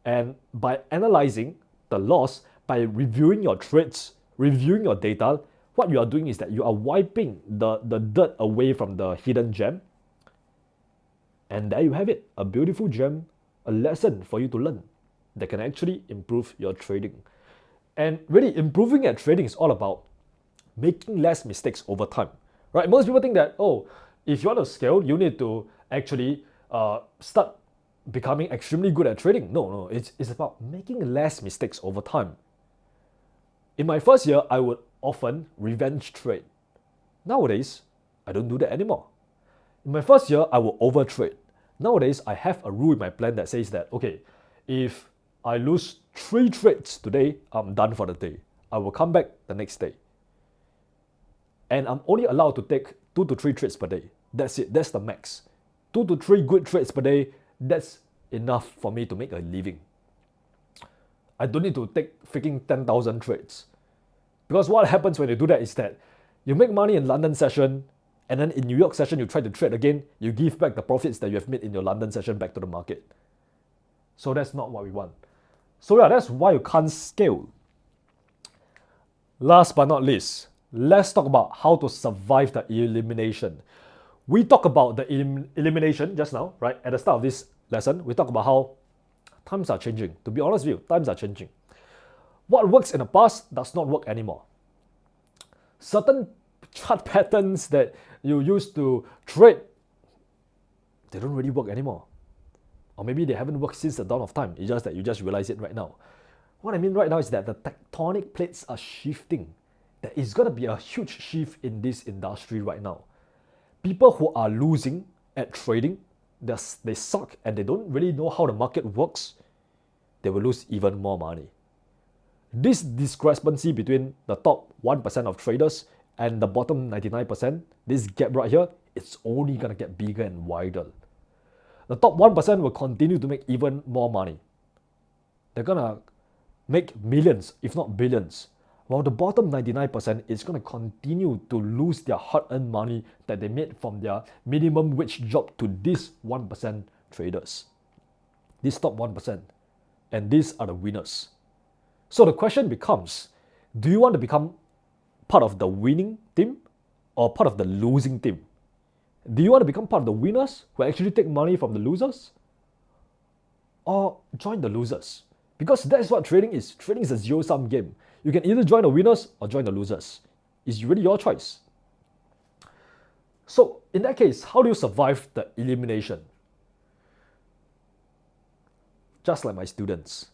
And by analyzing the loss, by reviewing your trades, reviewing your data, what you are doing is that you are wiping the dirt away from the hidden gem. And there you have it, a beautiful gem, a lesson for you to learn that can actually improve your trading. And really, improving at trading is all about making less mistakes over time, right? Most people think that, oh, if you want to scale, you need to actually start becoming extremely good at trading. No, it's about making less mistakes over time. In my first year, I would often revenge trade. Nowadays, I don't do that anymore. In my first year, I will overtrade. Nowadays, I have a rule in my plan that says that, okay, if I lose 3 trades today, I'm done for the day. I will come back the next day. And I'm only allowed to take 2 to 3 trades per day. That's it, that's the max. 2 to 3 good trades per day, that's enough for me to make a living. I don't need to take freaking 10,000 trades. Because what happens when you do that is that you make money in London session, and then in New York session, you try to trade again, you give back the profits that you have made in your London session back to the market. So that's not what we want. So yeah, that's why you can't scale. Last but not least, let's talk about how to survive the elimination. We talked about the elimination just now, right? At the start of this lesson, we talked about how times are changing. To be honest with you, times are changing. What works in the past does not work anymore. Certain chart patterns that you used to trade, they don't really work anymore. Or maybe they haven't worked since the dawn of time. It's just that you just realize it right now. What I mean right now is that the tectonic plates are shifting. There is going to be a huge shift in this industry right now. People who are losing at trading, they suck and they don't really know how the market works, they will lose even more money. This discrepancy between the top 1% of traders and the bottom 99%, this gap right here, it's only going to get bigger and wider. The top 1% will continue to make even more money. They're going to make millions, if not billions. While the bottom 99% is going to continue to lose their hard-earned money that they made from their minimum wage job to these 1% traders. These top 1%. And these are the winners. So the question becomes, do you want to become part of the winning team or part of the losing team? Do you want to become part of the winners who actually take money from the losers? Or join the losers? Because that's what trading is. Trading is a zero-sum game. You can either join the winners or join the losers. It's really your choice. So in that case, how do you survive the elimination? Just like my students.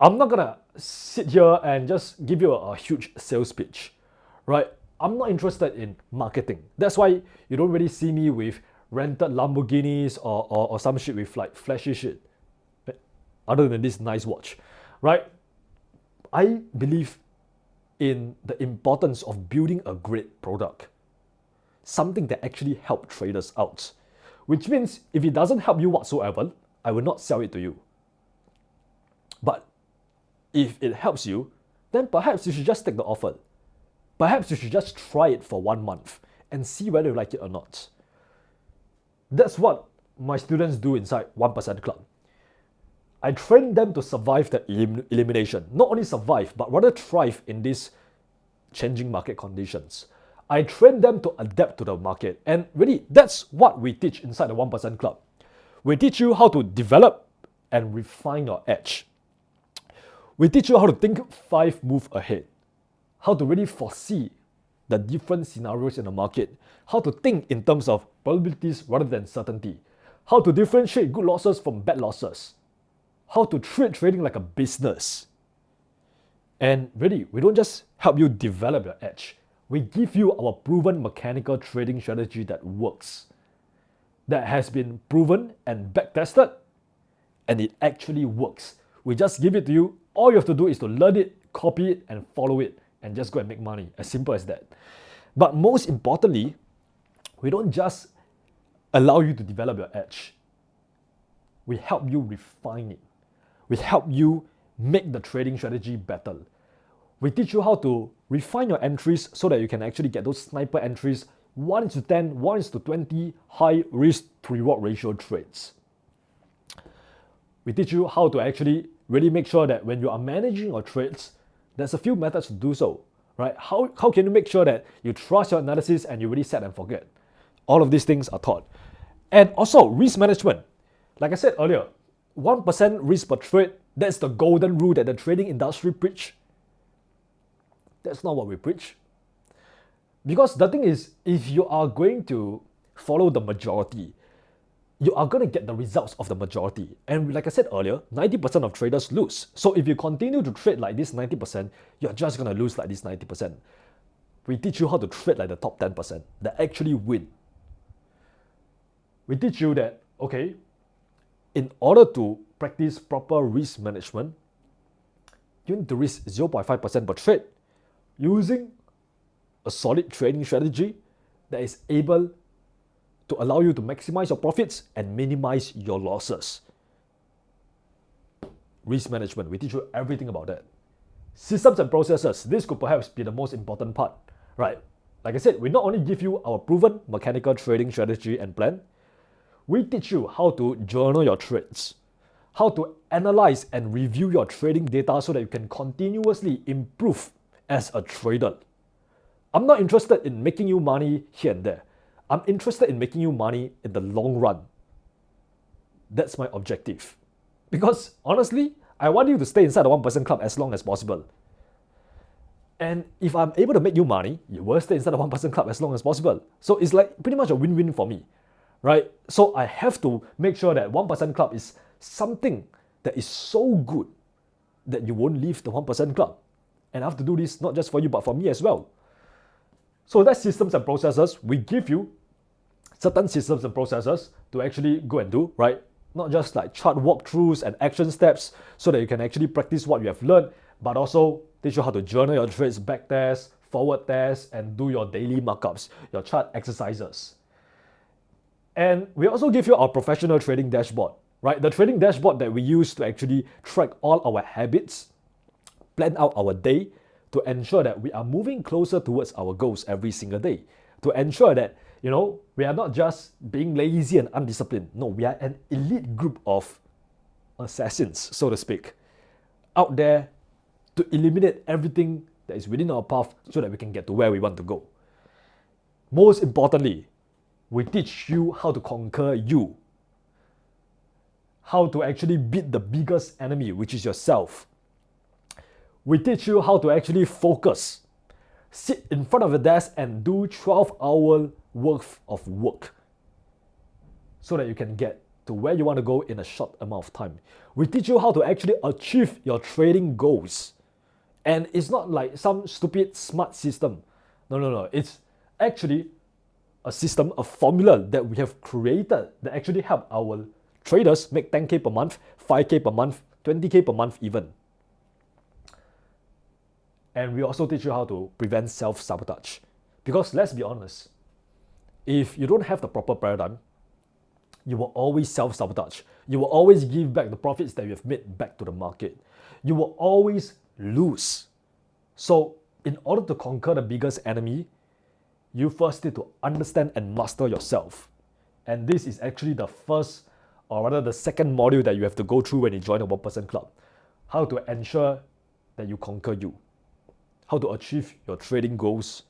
I'm not gonna sit here and just give you a huge sales pitch, right? I'm not interested in marketing. That's why you don't really see me with rented Lamborghinis or some shit with like flashy shit, other than this nice watch, right? I believe in the importance of building a great product, something that actually helps traders out, which means if it doesn't help you whatsoever, I will not sell it to you. But if it helps you, then perhaps you should just take the offer. Perhaps you should just try it for 1 month and see whether you like it or not. That's what my students do inside 1% Club. I train them to survive the elimination. Not only survive, but rather thrive in these changing market conditions. I train them to adapt to the market. And really, that's what we teach inside the 1% Club. We teach you how to develop and refine your edge. We teach you how to think 5 moves ahead, how to really foresee the different scenarios in the market, how to think in terms of probabilities rather than certainty, how to differentiate good losses from bad losses, how to treat trading like a business. And really, we don't just help you develop your edge. We give you our proven mechanical trading strategy that works, that has been proven and back-tested, and it actually works. We just give it to you. All you have to do is to learn it, copy it, and follow it, and just go and make money. As simple as that. But most importantly, we don't just allow you to develop your edge. we help you refine it. We help you make the trading strategy better. We teach you how to refine your entries so that you can actually get those sniper entries 1:10, 1:20 high risk to reward ratio trades. We teach you how to actually really make sure that when you are managing your trades, there's a few methods to do so, right? How can you make sure that you trust your analysis and you really set and forget? All of these things are taught. And also risk management. Like I said earlier, 1% risk per trade, that's the golden rule that the trading industry preach. That's not what we preach. Because the thing is, if you are going to follow the majority, you are going to get the results of the majority. And like I said earlier, 90% of traders lose. So if you continue to trade like this 90%, you're just going to lose like this 90%. We teach you how to trade like the top 10% that actually win. We teach you that, okay, in order to practice proper risk management, you need to risk 0.5% per trade using a solid trading strategy that is able to allow you to maximize your profits and minimize your losses. Risk management, we teach you everything about that. Systems and processes, this could perhaps be the most important part, right? Like I said, we not only give you our proven mechanical trading strategy and plan, we teach you how to journal your trades, how to analyze and review your trading data so that you can continuously improve as a trader. I'm not interested in making you money here and there. I'm interested in making you money in the long run. That's my objective. Because honestly, I want you to stay inside the 1% club as long as possible. And if I'm able to make you money, you will stay inside the 1% club as long as possible. So it's like pretty much a win-win for me, right? So I have to make sure that 1% club is something that is so good that you won't leave the 1% club. And I have to do this not just for you, but for me as well. So that's systems and processes. We give you certain systems and processes to actually go and do, right? Not just like chart walkthroughs and action steps so that you can actually practice what you have learned, but also teach you how to journal your trades, back tests, forward tests, and do your daily markups, your chart exercises. And we also give you our professional trading dashboard, right? The trading dashboard that we use to actually track all our habits, plan out our day, to ensure that we are moving closer towards our goals every single day, to ensure that, you know, we are not just being lazy and undisciplined. No, we are an elite group of assassins, so to speak, out there to eliminate everything that is within our path so that we can get to where we want to go. Most importantly, we teach you how to conquer you, how to actually beat the biggest enemy, which is yourself. We teach you how to actually focus, sit in front of a desk and do 12-hour worth of work so that you can get to where you want to go in a short amount of time. We teach you how to actually achieve your trading goals. And it's not like some stupid smart system. No. It's actually a system, a formula that we have created that actually help our traders make 10K per month, 5K per month, 20K per month even. And we also teach you how to prevent self-sabotage. Because let's be honest, if you don't have the proper paradigm, you will always self-sabotage. You will always give back the profits that you have made back to the market. You will always lose. So in order to conquer the biggest enemy, you first need to understand and master yourself. And this is actually the first, or rather the second module that you have to go through when you join a 1% club. How to ensure that you conquer you. How to achieve your trading goals,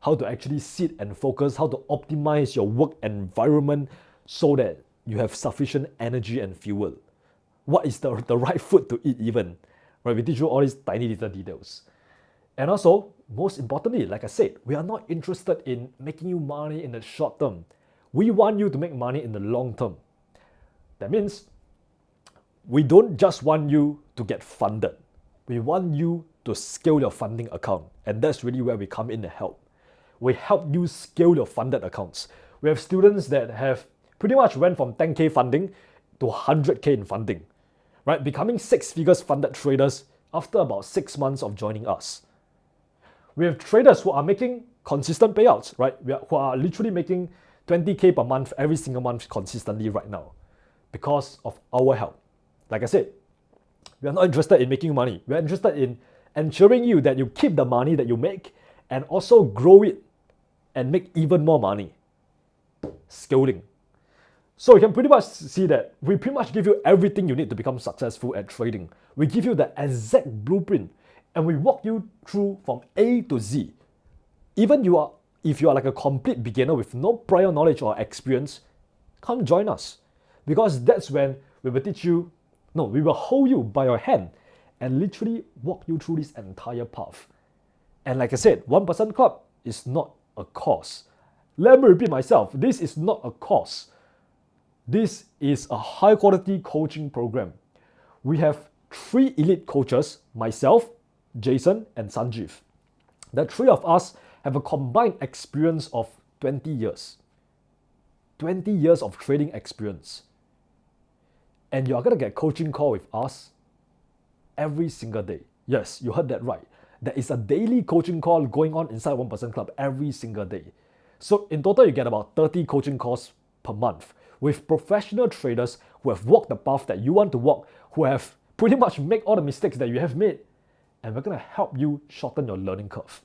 how to actually sit and focus, how to optimize your work environment so that you have sufficient energy and fuel. What is the right food to eat even, right? We teach you all these tiny little details. And also, most importantly, like I said, we are not interested in making you money in the short term. We want you to make money in the long term. That means we don't just want you to get funded. We want you to scale your funding account. And that's really where we come in and help. We help you scale your funded accounts. We have students that have pretty much went from 10K funding to 100K in funding, right? Becoming 6 figures funded traders after about 6 months of joining us. We have traders who are making consistent payouts, right? Who are literally making 20K per month every single month consistently right now. because of our help. Like I said, we are not interested in making money. We are interested in ensuring you that you keep the money that you make and also grow it and make even more money. Scaling. So you can pretty much see that we pretty much give you everything you need to become successful at trading. We give you the exact blueprint and we walk you through from A to Z. Even if you are like a complete beginner with no prior knowledge or experience, come join us. Because that's when we will hold you by your hand and literally walk you through this entire path. And like I said, 1% Club is not a course. Let me repeat myself, this is not a course. This is a high quality coaching program. We have 3 elite coaches, myself, Jason, and Sanjeev. The 3 of us have a combined experience of 20 years. 20 years of trading experience. And you are going to get a coaching call with us every single day. Yes, you heard that right. There is a daily coaching call going on inside 1% Club every single day. So in total, you get about 30 coaching calls per month with professional traders who have walked the path that you want to walk, who have pretty much made all the mistakes that you have made. And we're going to help you shorten your learning curve.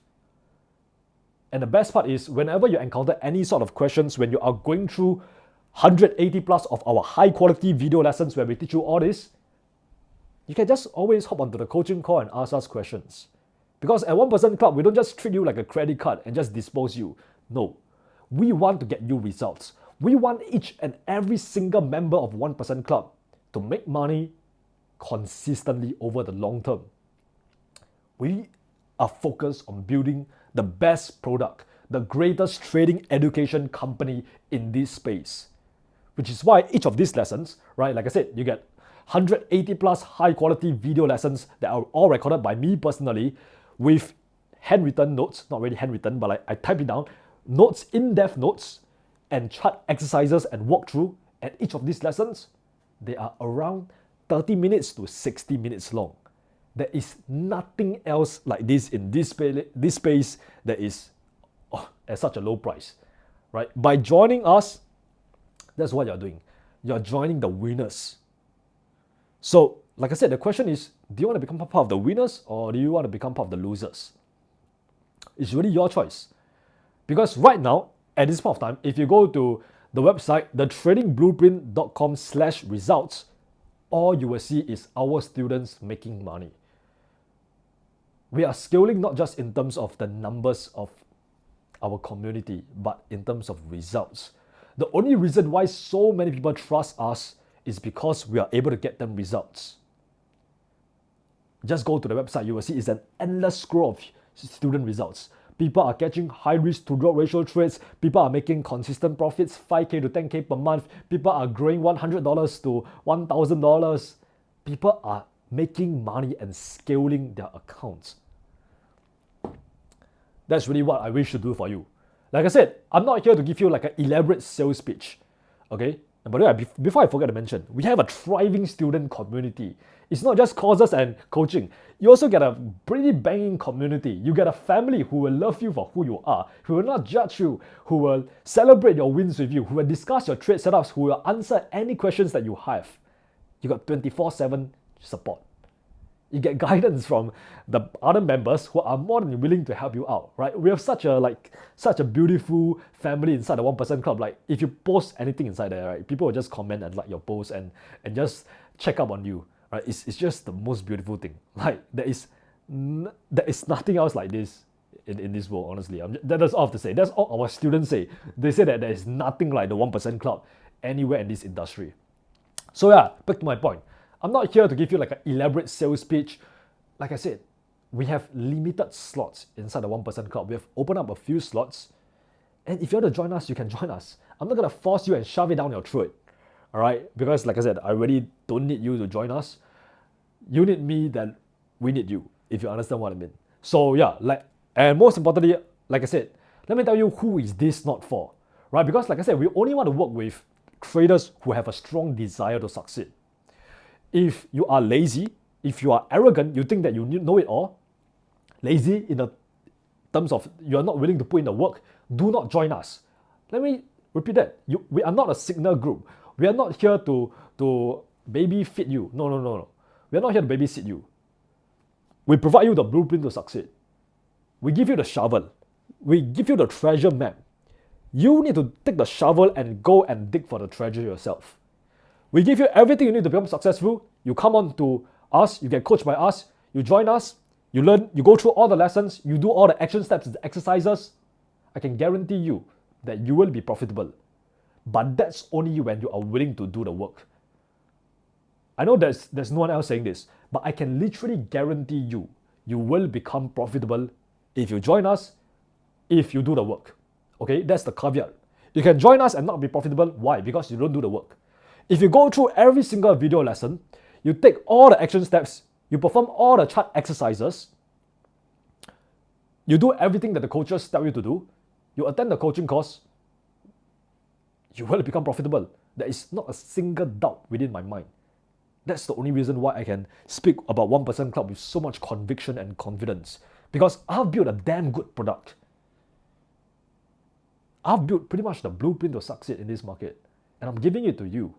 And the best part is, whenever you encounter any sort of questions, when you are going through 180 plus of our high quality video lessons where we teach you all this, you can just always hop onto the coaching call and ask us questions. Because at 1% Club, we don't just treat you like a credit card and just dispose you. No, we want to get you results. We want each and every single member of 1% Club to make money consistently over the long term. We are focused on building the best product, the greatest trading education company in this space. Which is why each of these lessons, right, like I said, you get 180 plus high quality video lessons that are all recorded by me personally with handwritten notes, not really handwritten, but I type it down, notes, in-depth notes, and chart exercises and walkthrough. And each of these lessons, they are around 30 minutes to 60 minutes long. There is nothing else like this in this space that is at such a low price, right? By joining us, that's what you're doing. You're joining the winners. So, like I said, the question is, do you want to become part of the winners or do you want to become part of the losers? It's really your choice. Because right now, at this point of time, if you go to the website, thetradingblueprint.com/results, all you will see is our students making money. We are scaling not just in terms of the numbers of our community, but in terms of results. The only reason why so many people trust us is because we are able to get them results. Just go to the website, you will see it's an endless scroll of student results. People are catching high risk to reward ratio trades. People are making consistent profits, 5K to 10K per month. People are growing $100 to $1,000. People are making money and scaling their accounts. That's really what I wish to do for you. Like I said, I'm not here to give you like an elaborate sales pitch, okay? And by the way, before I forget to mention, we have a thriving student community. It's not just courses and coaching. You also get a pretty banging community. You get a family who will love you for who you are, who will not judge you, who will celebrate your wins with you, who will discuss your trade setups, who will answer any questions that you have. You got 24/7 support. You get guidance from the other members who are more than willing to help you out, right? We have such a beautiful family inside the 1% Club. Like if you post anything inside there, right, people will just comment and like your post and just check up on you, right? It's just the most beautiful thing. Like there is nothing else like this in this world, honestly. That's all I have to say. That's all our students say. They say that there is nothing like the 1% Club anywhere in this industry. So yeah, back to my point. I'm not here to give you like an elaborate sales pitch. Like I said, we have limited slots inside the 1% Club. We have opened up a few slots. And if you want to join us, you can join us. I'm not going to force you and shove it down your throat. All right? Because like I said, I really don't need you to join us. You need me, then we need you, if you understand what I mean. So yeah, and most importantly, like I said, let me tell you who is this not for. Right? Because like I said, we only want to work with traders who have a strong desire to succeed. If you are lazy, if you are arrogant, you think that you know it all, lazy in the terms of you are not willing to put in the work, do not join us. Let me repeat that. We are not a signal group. We are not here to baby feed you. No, no, no, no. We are not here to babysit you. We provide you the blueprint to succeed. We give you the shovel. We give you the treasure map. You need to take the shovel and go and dig for the treasure yourself. We give you everything you need to become successful. You come on to us, you get coached by us, you join us, you learn, you go through all the lessons, you do all the action steps, the exercises. I can guarantee you that you will be profitable. But that's only when you are willing to do the work. I know there's no one else saying this, but I can literally guarantee you, you will become profitable if you join us, if you do the work. Okay, that's the caveat. You can join us and not be profitable. Why? Because you don't do the work. If you go through every single video lesson, you take all the action steps, you perform all the chart exercises, you do everything that the coaches tell you to do, you attend the coaching course, you will become profitable. There is not a single doubt within my mind. That's the only reason why I can speak about 1% Club with so much conviction and confidence. Because I've built a damn good product. I've built pretty much the blueprint to succeed in this market. And I'm giving it to you.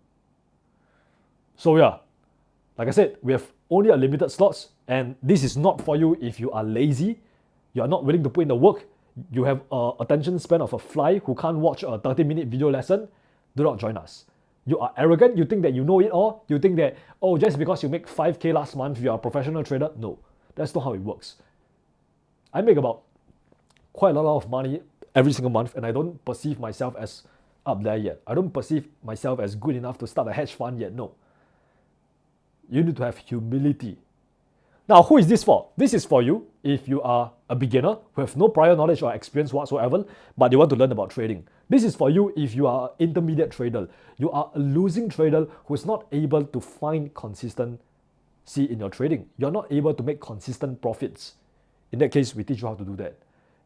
So yeah, like I said, we have only a limited slots. And this is not for you if you are lazy, you are not willing to put in the work, you have an attention span of a fly who can't watch a 30-minute video lesson, do not join us. You are arrogant, you think that you know it all, you think that, oh, just because you make 5K last month, you are a professional trader. No, that's not how it works. I make about quite a lot of money every single month, and I don't perceive myself as up there yet. I don't perceive myself as good enough to start a hedge fund yet. No. You need to have humility. Now, who is this for? This is for you if you are a beginner who have no prior knowledge or experience whatsoever, but you want to learn about trading. This is for you if you are an intermediate trader. You are a losing trader who is not able to find consistency in your trading. You're not able to make consistent profits. In that case, we teach you how to do that.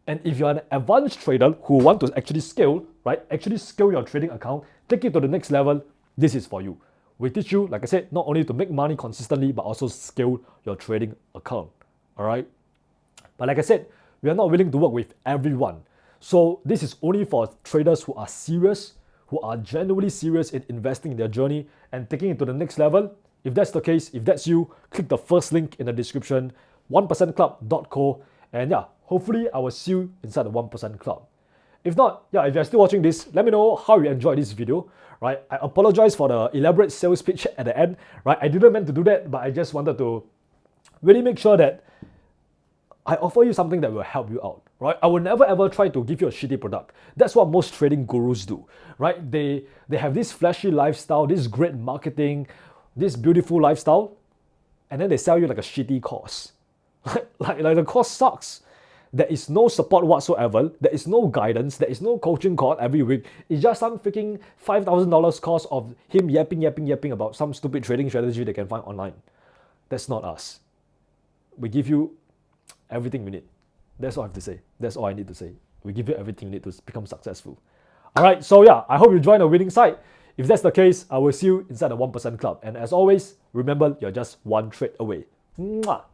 And if you're an advanced trader who want to actually scale, right? Actually scale your trading account, take it to the next level, this is for you. We teach you, like I said, not only to make money consistently, but also scale your trading account. All right. But like I said, we are not willing to work with everyone. So this is only for traders who are serious, who are genuinely serious in investing in their journey and taking it to the next level. If that's the case, if that's you, click the first link in the description, 1percentclub.co. And yeah, hopefully I will see you inside the 1% Club. If not, yeah, if you're still watching this, let me know how you enjoyed this video, right? I apologize for the elaborate sales pitch at the end, right? I didn't mean to do that, but I just wanted to really make sure that I offer you something that will help you out, right? I will never ever try to give you a shitty product. That's what most trading gurus do, right? They have this flashy lifestyle, this great marketing, this beautiful lifestyle, and then they sell you like a shitty course. like the course sucks. There is no support whatsoever. There is no guidance. There is no coaching call every week. It's just some freaking $5,000 course of him yapping about some stupid trading strategy they can find online. That's not us. We give you everything you need. That's all I have to say. That's all I need to say. We give you everything you need to become successful. All right, so yeah, I hope you join the winning side. If that's the case, I will see you inside the 1% Club. And as always, remember, you're just one trade away. Mwah!